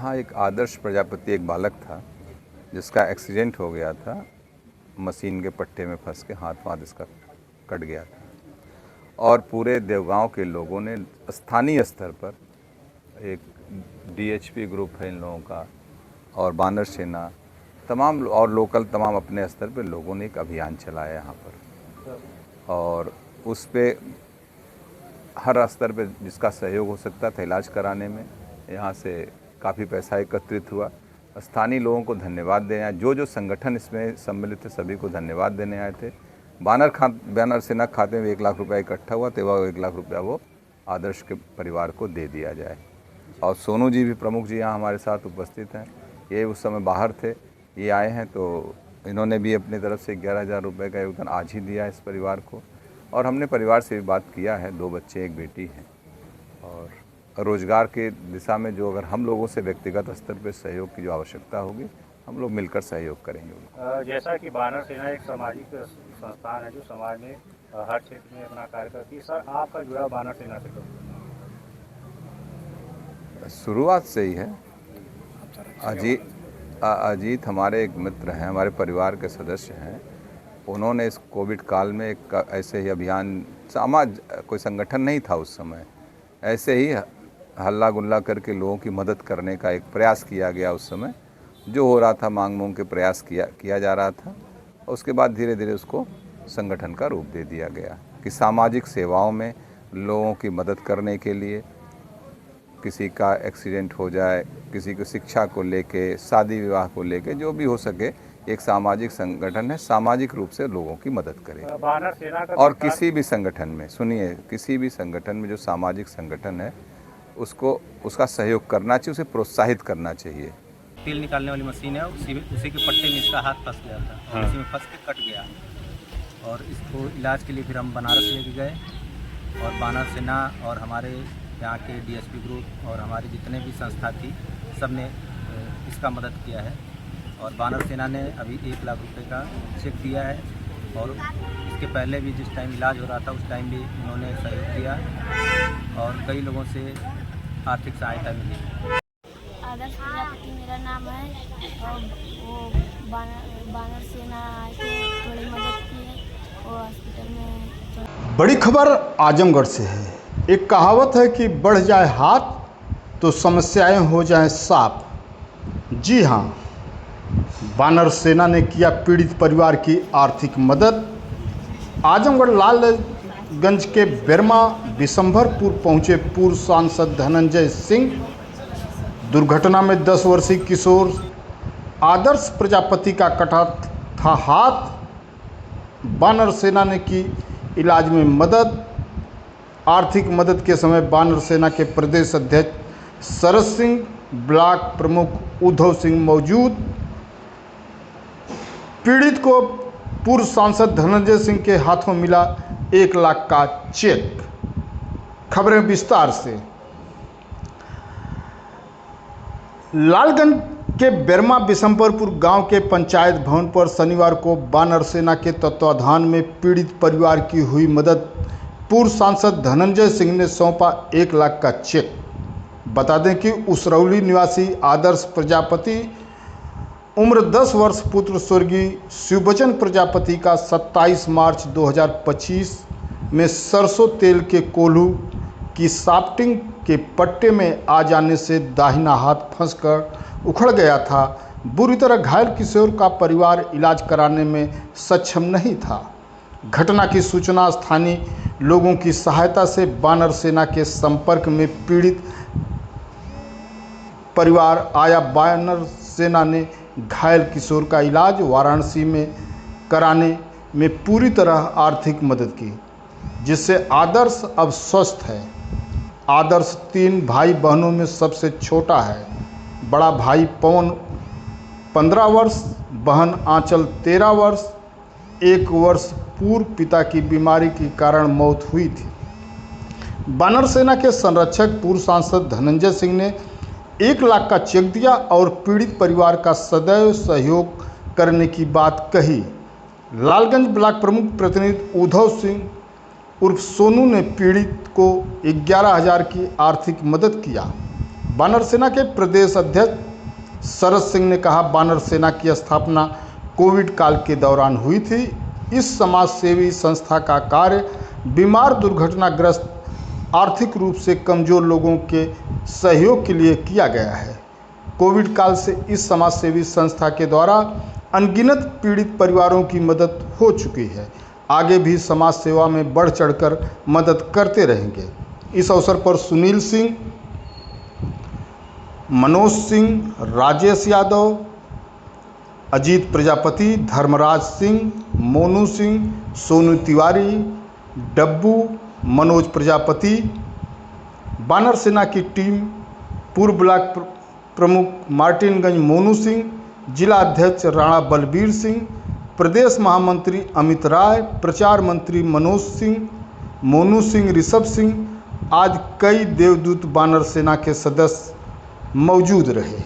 यहाँ एक आदर्श प्रजापति एक बालक था जिसका एक्सीडेंट हो गया था, मशीन के पट्टे में फंस के हाथ वाथ इसका कट गया था। और पूरे देवगांव के लोगों ने स्थानीय स्तर पर एक डीएचपी ग्रुप है इन लोगों का और बानर सेना तमाम और लोकल तमाम अपने स्तर पे लोगों ने एक अभियान चलाया यहाँ पर, और उस पे हर स्तर पे जिसका सहयोग हो सकता था इलाज कराने में, यहाँ से काफ़ी पैसा एकत्रित हुआ। स्थानीय लोगों को धन्यवाद देने आए, जो संगठन इसमें सम्मिलित थे सभी को धन्यवाद देने आए थे। बानर सेना खाते में 1 लाख रुपया इकट्ठा हुआ, तो वह 1 लाख रुपया वो आदर्श के परिवार को दे दिया जाए। और सोनू जी भी प्रमुख जी यहाँ हमारे साथ उपस्थित हैं, ये उस समय बाहर थे, ये आए हैं, तो इन्होंने भी अपनी तरफ से 11,000 रुपये का योगदान आज ही दिया इस परिवार को। और हमने परिवार से भी बात किया है, 2 बच्चे 1 बेटी हैं, और रोज़गार के दिशा में जो अगर हम लोगों से व्यक्तिगत स्तर पर सहयोग की जो आवश्यकता होगी हम लोग मिलकर सहयोग करेंगे। जैसा कि बानर सेना एक सामाजिक संस्थान है जो समाज में हर क्षेत्र में अपना कार्य करती है, सर आपका जुड़ाव बानर सेना से कब? शुरुआत से ही है। अजीत हमारे एक मित्र हैं, हमारे परिवार के सदस्य हैं। उन्होंने इस कोविड काल में एक ऐसे ही अभियान, कोई संगठन नहीं था उस समय, ऐसे ही हल्ला गुल्ला करके लोगों की मदद करने का एक प्रयास किया गया। उस समय जो हो रहा था मांग मूंग के प्रयास किया जा रहा था, उसके बाद धीरे धीरे उसको संगठन का रूप दे दिया गया कि सामाजिक सेवाओं में लोगों की मदद करने के लिए, किसी का एक्सीडेंट हो जाए, किसी को शिक्षा को लेके, शादी विवाह को लेके, जो भी हो सके, एक सामाजिक संगठन है, सामाजिक रूप से लोगों की मदद करे। बानर सेना का और किसी भी संगठन में, सुनिए, किसी भी संगठन में जो सामाजिक संगठन है उसका सहयोग करना चाहिए, उसे प्रोत्साहित करना चाहिए। तेल निकालने वाली मशीन है, उसी के पट्टे में इसका हाथ फंस गया था और उसी में फंस के कट गया, और इसको इलाज के लिए फिर हम बनारस लेके गए, और बानर सेना और हमारे यहाँ के डीएसपी ग्रुप और हमारी जितने भी संस्था थी सब ने इसका मदद किया है। और बानर सेना ने अभी 1 लाख रुपए का चेक दिया है, और इसके पहले भी जिस टाइम इलाज हो रहा था उस टाइम भी उन्होंने सहयोग दिया, और कई लोगों से आर्थिक सहायता मिली। आदर्श प्रजापति मेरा नाम है, और वो बानर सेना के थोड़ी मदद की है, वो हॉस्पिटल में। बड़ी खबर आजमगढ़ से है। एक कहावत है कि बढ़ जाए हाथ तो समस्याएं हो जाएं साफ। जी हाँ, बानर सेना ने किया पीड़ित परिवार की आर्थिक मदद। आजमगढ़ लालगंज के बेरमा बिशंभरपुर पहुंचे पूर्व सांसद धनंजय सिंह। दुर्घटना में 10 वर्षीय किशोर आदर्श प्रजापति का कटा था हाथ। बानर सेना ने की इलाज में मदद। आर्थिक मदद के समय बानर सेना के प्रदेश अध्यक्ष शरद सिंह, ब्लॉक प्रमुख उद्धव सिंह मौजूद। पीड़ित को पूर्व सांसद धनंजय सिंह के हाथों मिला 1 लाख का चेक। खबरें विस्तार से। लालगंज के बेरमा बिशंभरपुर गांव के पंचायत भवन पर शनिवार को बानर सेना के तत्वाधान में पीड़ित परिवार की हुई मदद। पूर्व सांसद धनंजय सिंह ने सौंपा 1 लाख का चेक। बता दें कि उसरौली निवासी आदर्श प्रजापति उम्र 10 वर्ष पुत्र स्वर्गीय शिवबचन प्रजापति का 27 मार्च 2025 में सरसों तेल के कोल्हू की शाफ्टिंग के पट्टे में आ जाने से दाहिना हाथ फंसकर उखड़ गया था। बुरी तरह घायल किशोर का परिवार इलाज कराने में सक्षम नहीं था। घटना की सूचना स्थानीय लोगों की सहायता से बानर सेना के संपर्क में पीड़ित परिवार आया। बानर सेना ने घायल किशोर का इलाज वाराणसी में कराने में पूरी तरह आर्थिक मदद की, जिससे आदर्श अब स्वस्थ है। आदर्श 3 भाई बहनों में सबसे छोटा है। बड़ा भाई पवन 15 वर्ष, बहन आंचल 13 वर्ष। 1 वर्ष पूर्व पिता की बीमारी के कारण मौत हुई थी। बानर सेना के संरक्षक पूर्व सांसद धनंजय सिंह ने 1 लाख का चेक दिया और पीड़ित परिवार का सदैव सहयोग करने की बात कही। लालगंज ब्लॉक प्रमुख प्रतिनिधि उद्धव सिंह उर्फ सोनू ने पीड़ित को 11,000 की आर्थिक मदद किया। बानर सेना के प्रदेश अध्यक्ष शरद सिंह ने कहा, बानर सेना की स्थापना कोविड काल के दौरान हुई थी। इस समाज सेवी संस्था का कार्य बीमार, दुर्घटनाग्रस्त, आर्थिक रूप से कमजोर लोगों के सहयोग के लिए किया गया है। कोविड काल से इस समाज सेवी संस्था के द्वारा अनगिनत पीड़ित परिवारों की मदद हो चुकी है। आगे भी समाज सेवा में बढ़ चढ़कर मदद करते रहेंगे। इस अवसर पर सुनील सिंह, मनोज सिंह, राजेश यादव, अजीत प्रजापति, धर्मराज सिंह, मोनू सिंह, सोनू तिवारी, डब्बू, मनोज प्रजापति, बानर सेना की टीम, पूर्व ब्लॉक प्रमुख मार्टिनगंज मोनू सिंह, जिला अध्यक्ष राणा बलबीर सिंह, प्रदेश महामंत्री अमित राय, प्रचार मंत्री मनोज सिंह, मोनू सिंह, ऋषभ सिंह, आज कई देवदूत बानर सेना के सदस्य मौजूद रहे।